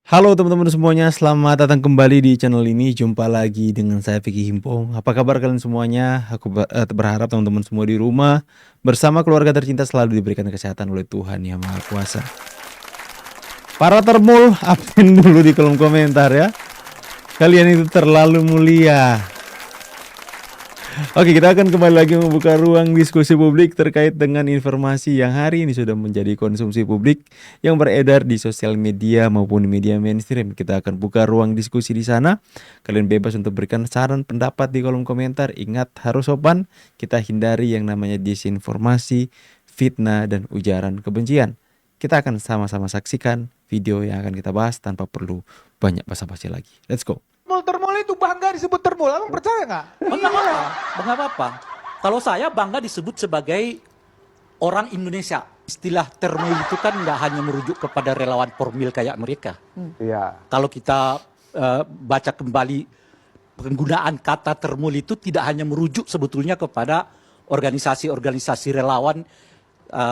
Halo teman-teman semuanya, selamat datang kembali di channel ini. Jumpa lagi dengan saya Vicky Himpong. Apa kabar kalian semuanya? Aku berharap teman-teman semua di rumah bersama keluarga tercinta selalu diberikan kesehatan oleh Tuhan Yang Maha Kuasa. Para termul, absen dulu di kolom komentar ya. Kalian itu terlalu mulia. Oke, kita akan kembali lagi membuka ruang diskusi publik terkait dengan informasi yang hari ini sudah menjadi konsumsi publik yang beredar di sosial media maupun di media mainstream. Kita akan buka ruang diskusi di sana. Kalian bebas untuk berikan saran pendapat di kolom komentar. Ingat, harus sopan. Kita hindari yang namanya disinformasi, fitnah, dan ujaran kebencian. Kita akan sama-sama saksikan video yang akan kita bahas tanpa perlu banyak basa-basi lagi. Let's go. Termul itu bangga disebut termul, abang percaya nggak? Bangga apa? Kalau saya bangga disebut sebagai orang Indonesia. Istilah termul itu kan nggak hanya merujuk kepada relawan formil kayak mereka. Iya. Kalau kita baca kembali penggunaan kata termul itu tidak hanya merujuk sebetulnya kepada organisasi-organisasi relawan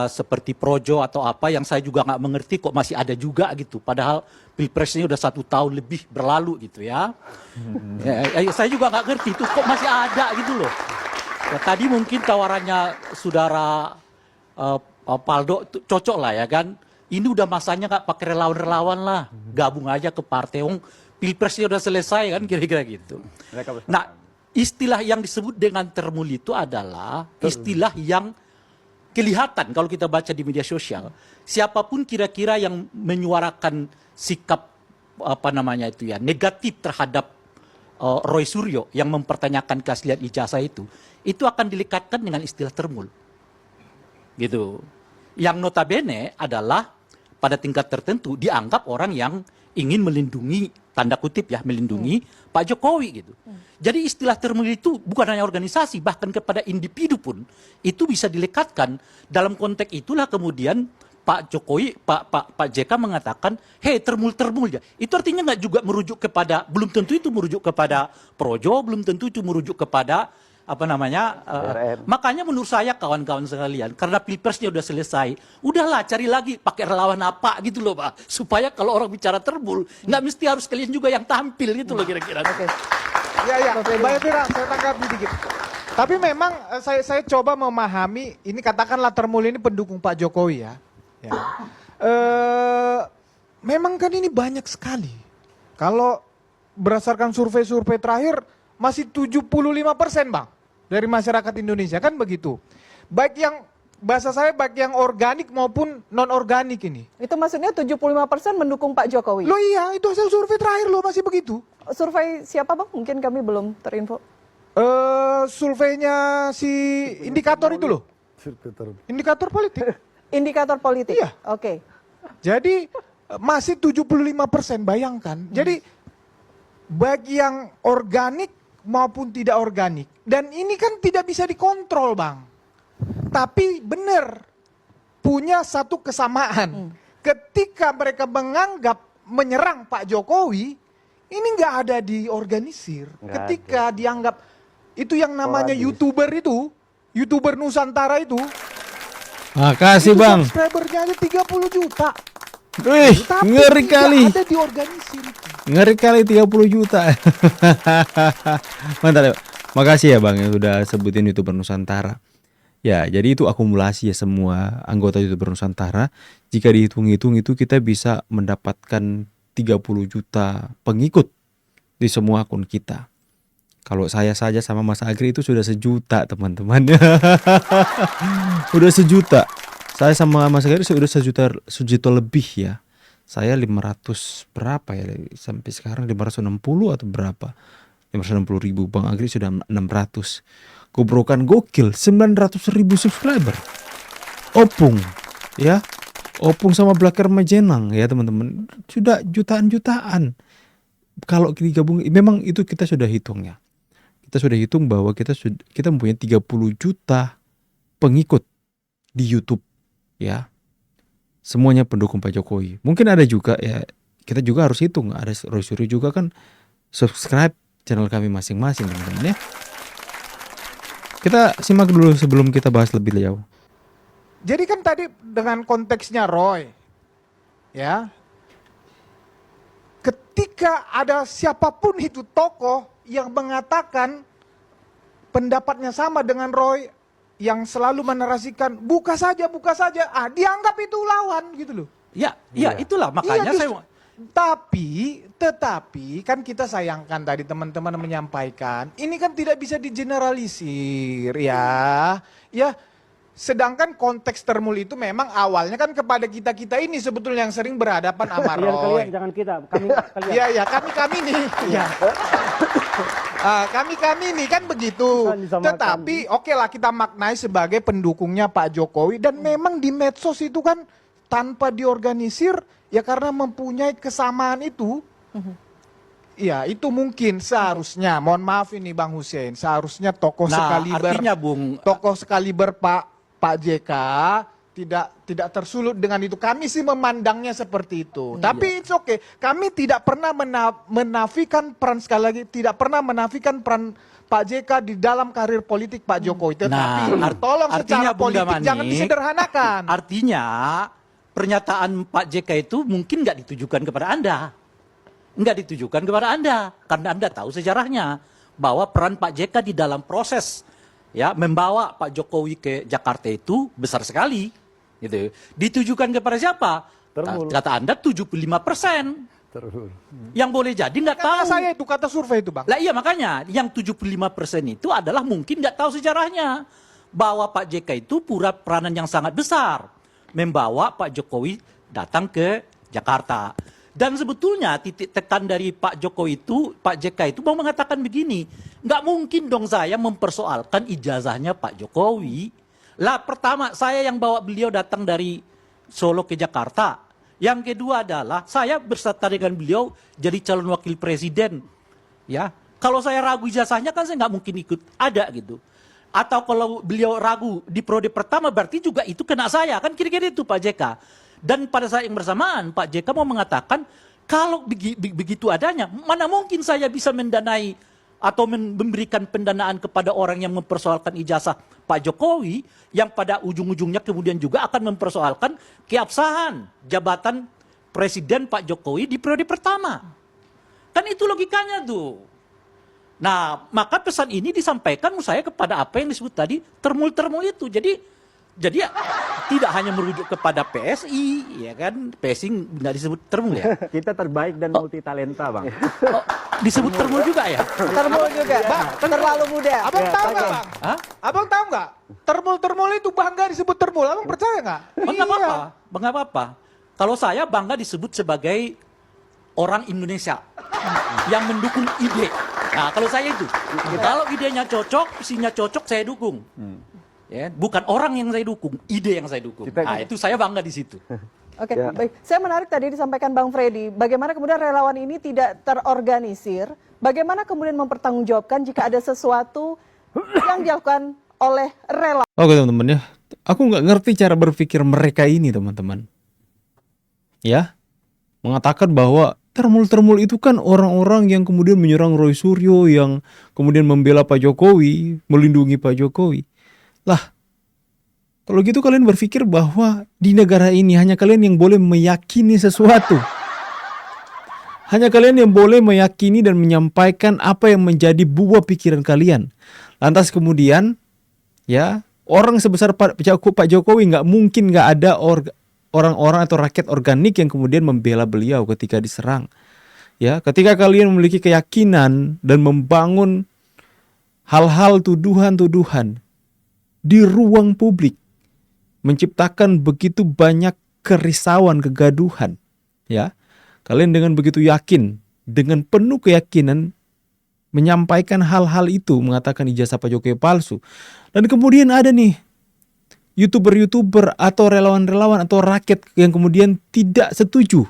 seperti Projo atau apa yang saya juga nggak mengerti kok masih ada juga gitu. Padahal pilpresnya udah 1 tahun lebih berlalu gitu ya. Saya juga nggak ngerti itu kok masih ada gitu loh. Ya, tadi mungkin tawarannya saudara Paldo cocok lah ya kan. Ini udah masanya nggak pakai relawan-relawan lah, gabung aja ke partai. Pilpresnya udah selesai kan kira-kira gitu. Nah, istilah yang disebut dengan termul itu adalah istilah yang kelihatan kalau kita baca di media sosial, siapapun kira-kira yang menyuarakan sikap apa namanya itu ya negatif terhadap Roy Suryo yang mempertanyakan keaslian ijazah itu akan dilekatkan dengan istilah termul, gitu. Yang notabene adalah pada tingkat tertentu dianggap orang yang ingin melindungi tanda kutip ya melindungi Pak Jokowi gitu. Jadi istilah termul itu bukan hanya organisasi, bahkan kepada individu pun itu bisa dilekatkan. Dalam konteks itulah kemudian Pak Jokowi, Pak JK mengatakan, hei termul ya. Itu artinya nggak juga merujuk kepada, belum tentu itu merujuk kepada Projo, belum tentu itu merujuk kepada apa namanya. Makanya menurut saya kawan-kawan sekalian, karena pilpresnya udah selesai, udahlah cari lagi pakai relawan apa gitu loh Pak, supaya kalau orang bicara termul nggak mesti harus kalian juga yang tampil gitu loh kira-kira. Oke. Ya, Mbak Elvira, saya tanggapi dikit. Tapi memang saya coba memahami, ini katakanlah termul ini pendukung Pak Jokowi ya. Memang kan ini banyak sekali. Kalau berdasarkan survei-survei terakhir, masih 75% Bang, dari masyarakat Indonesia, kan begitu. Baik yang, bahasa saya baik yang organik maupun non-organik ini. Itu maksudnya 75% mendukung Pak Jokowi. Loh iya, itu hasil survei terakhir loh, masih begitu. Survei siapa Bang? Mungkin kami belum terinfo. Surveinya si indikator itu loh. Indikator politik. Indikator politik? Iya. Oke. Jadi masih 75%, bayangkan. Jadi bagi yang organik maupun tidak organik. Dan ini kan tidak bisa dikontrol Bang. Tapi benar, punya satu kesamaan. Ketika mereka menganggap menyerang Pak Jokowi, ini nggak ada diorganisir. Ketika dianggap itu yang namanya YouTuber itu, YouTuber Nusantara itu, Makasih itu Bang. subscribernya aja 30 juta. Wih, Tapi ngeri tidak kali. ada diorganisir itu. Ngeri kali 30 juta. Mantap ya. Makasih ya Bang yang sudah sebutin YouTuber Nusantara. Ya, jadi itu akumulasi ya semua anggota YouTuber Nusantara. Jika dihitung-hitung itu kita bisa mendapatkan 30 juta pengikut di semua akun kita. Kalau saya saja sama Mas Agri itu sudah 1 juta teman-teman. Udah 1 juta. Saya sama Mas Agri sudah 1 juta lebih ya. Saya 500 berapa ya sampai sekarang 560 atau berapa? 560.000. Bang Agri sudah 600. Gobrokan gokil 900.000 subscriber. Opung ya. Opung sama Blacker Majenang ya teman-teman. Sudah jutaan-jutaan. Kalau digabung memang itu kita sudah hitung ya. Kita sudah hitung bahwa kita mempunyai 30 juta pengikut di YouTube ya. Semuanya pendukung Pak Jokowi. Mungkin ada juga ya, kita juga harus hitung. Ada Roy Suryo juga kan subscribe channel kami masing-masing teman-teman ya. Kita simak dulu sebelum kita bahas lebih jauh. Jadi kan tadi dengan konteksnya Roy, ya, ketika ada siapapun itu tokoh yang mengatakan pendapatnya sama dengan Roy, yang selalu menarasikan buka saja, dianggap itu lawan gitu loh. Ya, itulah makanya Iya, saya tetapi kan kita sayangkan tadi teman-teman menyampaikan, ini kan tidak bisa digeneralisir ya. Ya, sedangkan konteks termul itu memang awalnya kan kepada kita-kita ini sebetulnya yang sering berhadapan sama Kalian, Roy. jangan kita, kalian. Iya, kami nih. Iya. Kami nih kan begitu. Bisa disamakan. Tetapi oke lah kita maknai sebagai pendukungnya Pak Jokowi, dan memang di medsos itu kan tanpa diorganisir ya karena mempunyai kesamaan itu. Ya itu mungkin seharusnya, mohon maaf ini Bang Hussein, seharusnya tokoh artinya Bung, tokoh sekaliber Pak JK tidak tersulut dengan itu. Kami sih memandangnya seperti itu. Tapi it's okay. Kami tidak pernah menafikan peran, sekali lagi tidak pernah menafikan peran Pak JK di dalam karir politik Pak Jokowi. Tetapi tolong secara Bung politik Damanik, jangan disederhanakan. Artinya pernyataan Pak JK itu mungkin nggak ditujukan kepada Anda. Nggak ditujukan kepada Anda. Karena Anda tahu sejarahnya. Bahwa peran Pak JK di dalam proses ya membawa Pak Jokowi ke Jakarta itu besar sekali. Gitu. Ditujukan kepada siapa? Termul. Kata Anda 75%. Yang boleh jadi nggak tahu. Kata saya itu, kata survei itu Bang. Lah iya makanya yang 75% itu adalah mungkin nggak tahu sejarahnya. Bahwa Pak JK itu peranan yang sangat besar. Membawa Pak Jokowi datang ke Jakarta. Dan sebetulnya titik tekan dari Pak Jokowi itu, Pak JK itu mau mengatakan begini, nggak mungkin dong saya mempersoalkan ijazahnya Pak Jokowi. Lah pertama saya yang bawa beliau datang dari Solo ke Jakarta. Yang kedua adalah saya berserta dengan beliau jadi calon wakil presiden. Ya, kalau saya ragu ijazahnya kan saya nggak mungkin ikut ada gitu. Atau kalau beliau ragu di periode pertama berarti juga itu kena saya kan kira-kira itu Pak JK. Dan pada saat yang bersamaan Pak JK mau mengatakan kalau begitu adanya mana mungkin saya bisa mendanai atau memberikan pendanaan kepada orang yang mempersoalkan ijazah Pak Jokowi yang pada ujung-ujungnya kemudian juga akan mempersoalkan keabsahan jabatan presiden Pak Jokowi di periode pertama. Kan itu logikanya tuh. Nah, maka pesan ini disampaikan menurut saya kepada apa yang disebut tadi termul-termul itu. Jadi ya, tidak hanya merujuk kepada PSI, ya kan? PSI nggak disebut termul ya? Kita terbaik dan multi talenta Bang. Oh, disebut termul juga ya? Termul juga. Bang, Terlalu muda. Abang Ya, tahu nggak Bang. Bang? Hah? Abang tahu nggak? Termul itu bangga disebut termul. Abang percaya nggak? Bangga apa? Bangga apa? Kalau saya bangga disebut sebagai orang Indonesia yang mendukung ide. Nah, kalau saya itu, kalau idenya cocok, visinya cocok, saya dukung. Ya, bukan orang yang saya dukung, ide yang saya dukung. Nah, itu saya bangga di situ. Oke, baik. Saya menarik tadi disampaikan Bang Freddy, bagaimana kemudian relawan ini tidak terorganisir, bagaimana kemudian mempertanggungjawabkan jika ada sesuatu yang dilakukan oleh relawan. Oke teman-teman ya, aku nggak ngerti cara berpikir mereka ini teman-teman. Ya, mengatakan bahwa termul-termul itu kan orang-orang yang kemudian menyerang Roy Suryo, yang kemudian membela Pak Jokowi, melindungi Pak Jokowi. Lah, kalau gitu kalian berpikir bahwa di negara ini hanya kalian yang boleh meyakini sesuatu. Hanya kalian yang boleh meyakini dan menyampaikan apa yang menjadi buah pikiran kalian. Lantas kemudian, ya, orang sebesar Pak Jokowi nggak mungkin nggak ada orang-orang atau rakyat organik yang kemudian membela beliau ketika diserang. Ya, ketika kalian memiliki keyakinan dan membangun hal-hal tuduhan-tuduhan di ruang publik, menciptakan begitu banyak kerisauan, kegaduhan, ya. Kalian dengan begitu yakin, dengan penuh keyakinan menyampaikan hal-hal itu, mengatakan ijazah Pak Jokowi palsu. Dan kemudian ada nih YouTuber-YouTuber atau relawan-relawan atau rakyat yang kemudian tidak setuju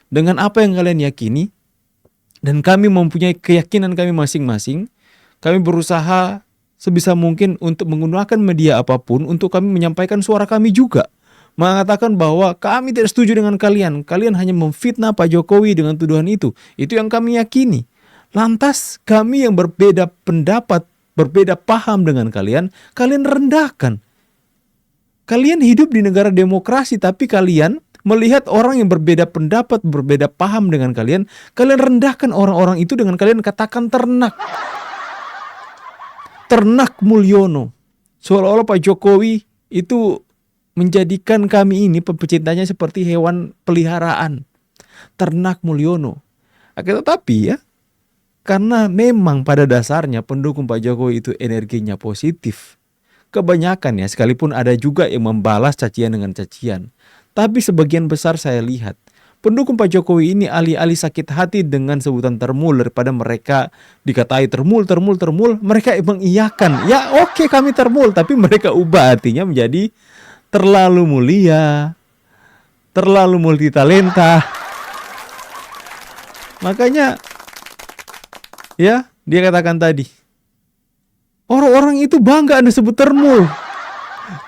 dengan apa yang kalian yakini, dan kami mempunyai keyakinan kami masing-masing. Kami berusaha sebisa mungkin untuk menggunakan media apapun untuk kami menyampaikan suara kami juga. Mengatakan bahwa kami tidak setuju dengan kalian. Kalian hanya memfitnah Pak Jokowi dengan tuduhan itu. Itu yang kami yakini. Lantas kami yang berbeda pendapat, berbeda paham dengan kalian rendahkan. Kalian hidup di negara demokrasi tapi kalian Melihat orang yang berbeda pendapat, berbeda paham dengan kalian, kalian rendahkan orang-orang itu dengan kalian katakan ternak. Ternak Mulyono. Seolah-olah Pak Jokowi itu menjadikan kami ini pecintanya seperti hewan peliharaan. Ternak Mulyono. Akan tetapi ya, karena memang pada dasarnya pendukung Pak Jokowi itu energinya positif. Kebanyakan ya, sekalipun ada juga yang membalas cacian dengan cacian. Tapi sebagian besar saya lihat, pendukung Pak Jokowi ini alih-alih sakit hati dengan sebutan termul daripada mereka dikatai termul, mereka mengiyakan. Ya oke, kami termul, tapi mereka ubah artinya menjadi terlalu mulia, terlalu multitalenta. Makanya ya, dia katakan tadi, orang-orang itu bangga Anda sebut termul.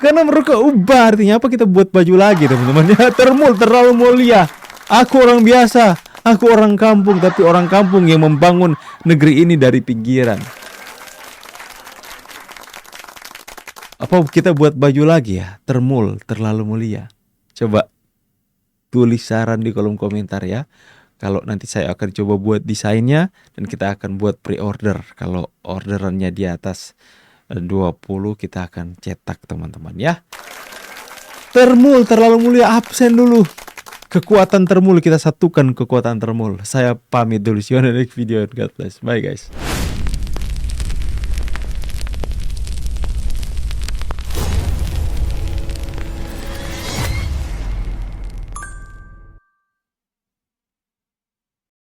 Karena mereka ubah artinya apa, kita buat baju lagi teman-teman. Ya, termul, terlalu mulia. Aku orang biasa, aku orang kampung, tapi orang kampung yang membangun negeri ini dari pinggiran. Apa kita buat baju lagi ya? Termul, terlalu mulia. Coba tulis saran di kolom komentar ya. Kalau nanti saya akan coba buat desainnya dan kita akan buat pre-order. Kalau orderannya di atas 20 kita akan cetak teman-teman ya. Termul terlalu mulia, absen dulu. Kekuatan termul, kita satukan kekuatan termul. Saya pamit dulu, see you on the next video. God bless. Bye guys.